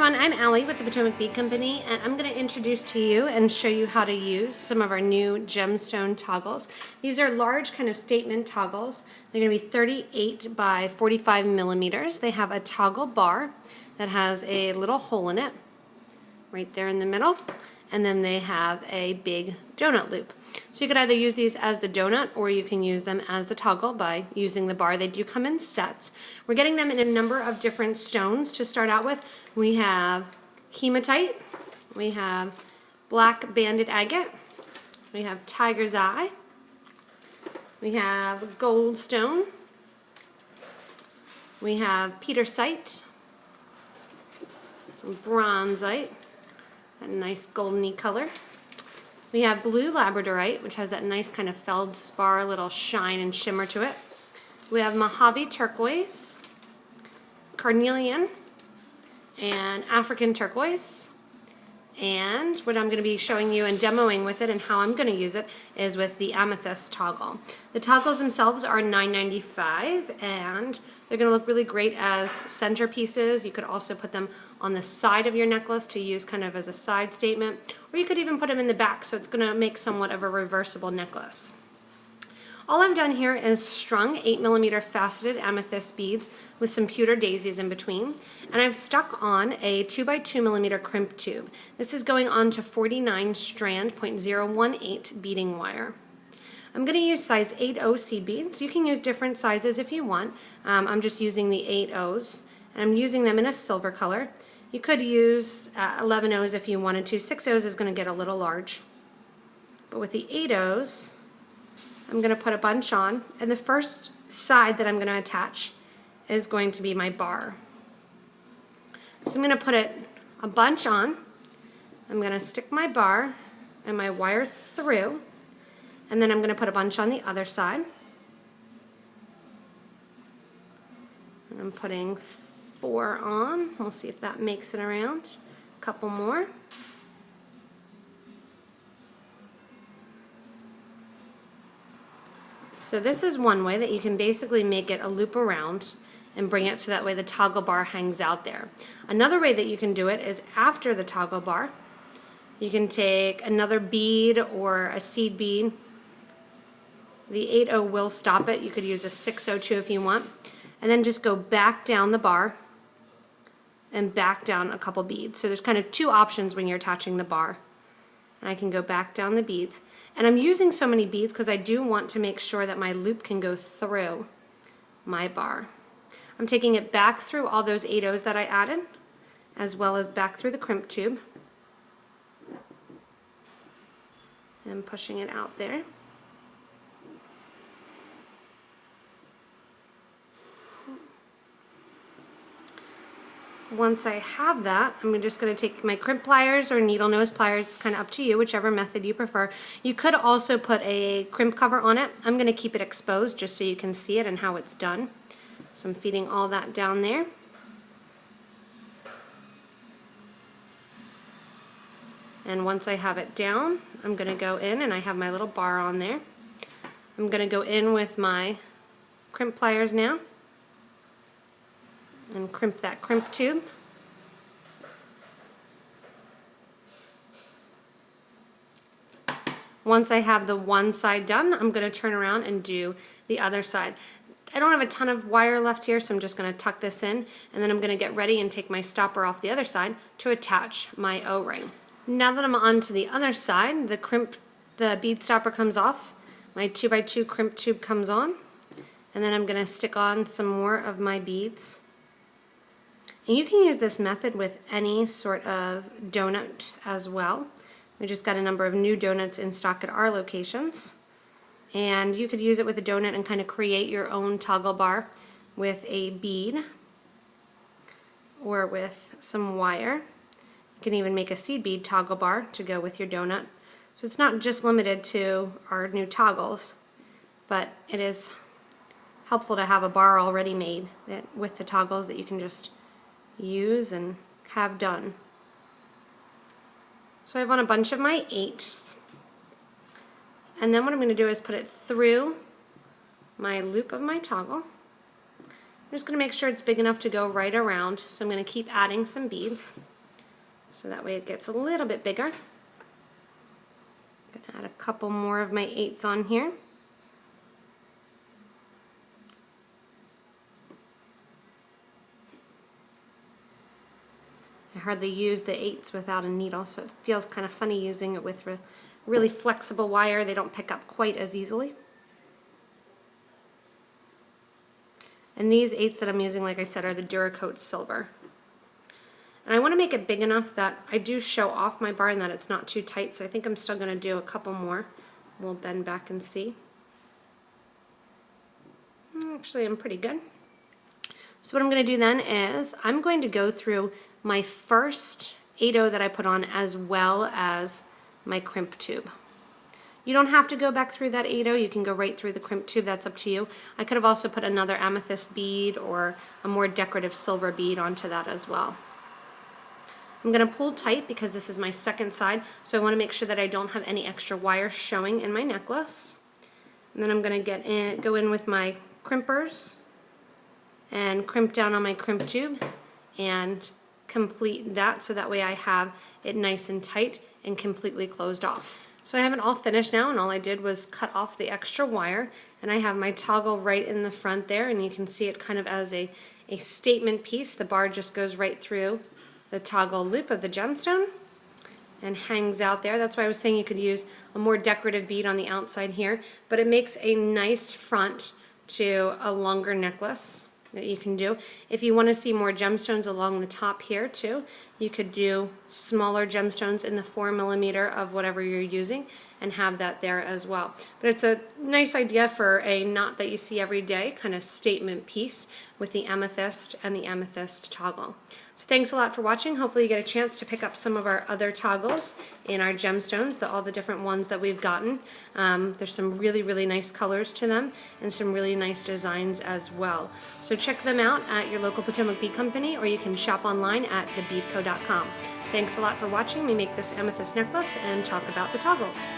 everyone, I'm Allie with the Potomac Bead Company, and I'm going to introduce to you and show you how to use some of our new gemstone toggles. These are large kind of statement toggles. They're going to be 38 by 45 millimeters. They have a toggle bar that has a little hole in it right there in the middle, and then they have a big donut loop. So you could either use these as the donut or you can use them as the toggle by using the bar. They do come in sets. We're getting them in a number of different stones to start out with. We have Hematite, we have black Banded Agate, we have Tiger's Eye, we have Goldstone, we have Petersite, Bronzite, that nice goldeny color. We have blue Labradorite, which has that nice kind of feldspar little shine and shimmer to it. We have Mojave Turquoise, Carnelian, and African Turquoise. And what I'm going to be showing you and demoing with it and how I'm going to use it is with the Amethyst toggle. The toggles themselves are $9.95 and they're going to look really great as centerpieces. You could also put them on the side of your necklace to use kind of as a side statement, or you could even put them in the back, so it's going to make somewhat of a reversible necklace. All I've done here is strung 8mm faceted amethyst beads with some pewter daisies in between, and I've stuck on a 2x2mm crimp tube. This is going on to 49 strand 0.018 beading wire. I'm going to use size 8/0 seed beads. You can use different sizes if you want. I'm just using the 8/0s, and I'm using them in a silver color. You could use 11/0s if you wanted to. 6/0s is going to get a little large. But with the 8/0s, I'm going to put a bunch on, and the first side that I'm going to attach is going to be my bar. So I'm going to put a bunch on. I'm going to stick my bar and my wire through, and then I'm going to put a bunch on the other side. And I'm putting 4 on. We'll see if that makes it around. A couple more. So this is one way that you can basically make it a loop around and bring it so that way the toggle bar hangs out there. Another way that you can do it is after the toggle bar. You can take another bead or a seed bead. The 8/0 will stop it. You could use a 6/0 too if you want. And then just go back down the bar and back down a couple beads. So there's kind of 2 options when you're attaching the bar. And I can go back down the beads. And I'm using so many beads because I do want to make sure that my loop can go through my bar. I'm taking it back through all those 8/0s that I added, as well as back through the crimp tube, and pushing it out there. Once I have that, I'm just going to take my crimp pliers or needle nose pliers. It's kind of up to you, whichever method you prefer. You could also put a crimp cover on it. I'm going to keep it exposed just so you can see it and how it's done. So I'm feeding all that down there. And once I have it down, I'm going to go in, and I have my little bar on there. I'm going to go in with my crimp pliers now and crimp that crimp tube. Once I have the one side done, I'm going to turn around and do the other side. I don't have a ton of wire left here, so I'm just going to tuck this in, and then I'm going to get ready and take my stopper off the other side to attach my O-ring. Now that I'm on to the other side, the bead stopper comes off, my 2x2 crimp tube comes on, and then I'm going to stick on some more of my beads. And you can use this method with any sort of donut as well. We just got a number of new donuts in stock at our locations. And you could use it with a donut and kind of create your own toggle bar with a bead or with some wire. You can even make a seed bead toggle bar to go with your donut. So it's not just limited to our new toggles, but it is helpful to have a bar already made with the toggles that you can just use and have done. So I have on a bunch of my 8s, and then what I'm going to do is put it through my loop of my toggle. I'm just going to make sure it's big enough to go right around, so I'm going to keep adding some beads. so that way it gets a little bit bigger. I'm gonna add a couple more of my 8s on here. I hardly use the 8s without a needle, so it feels kind of funny using it with really flexible wire. They don't pick up quite as easily. And these 8s that I'm using, like I said, are the Duracoat Silver. And I want to make it big enough that I do show off my bar and that it's not too tight, so I think I'm still going to do a couple more. We'll bend back and see. Actually, I'm pretty good. So what I'm going to do then is I'm going to go through my first 8-0 that I put on as well as my crimp tube. You don't have to go back through that 8-0, you can go right through the crimp tube, that's up to you. I could have also put another amethyst bead or a more decorative silver bead onto that as well. I'm going to pull tight because this is my second side, so I want to make sure that I don't have any extra wire showing in my necklace. And then I'm going to go in with my crimpers and crimp down on my crimp tube and complete that so that way I have it nice and tight and completely closed off. So I have it all finished now, and all I did was cut off the extra wire, and I have my toggle right in the front there, and you can see it kind of as a statement piece. The bar just goes right through the toggle loop of the gemstone and hangs out there. That's why I was saying you could use a more decorative bead on the outside here, but it makes a nice front to a longer necklace that you can do. If you want to see more gemstones along the top here too, you could do smaller gemstones in the 4mm of whatever you're using and have that there as well. But it's a nice idea for a knot that you see every day, kind of statement piece with the amethyst and the amethyst toggle. So thanks a lot for watching. Hopefully you get a chance to pick up some of our other toggles in our gemstones, all the different ones that we've gotten. There's some really, really nice colors to them and some really nice designs as well. So check them out at your local Potomac Bead Company, or you can shop online at thebeadco.com. Thanks a lot for watching me make this amethyst necklace and talk about the toggles.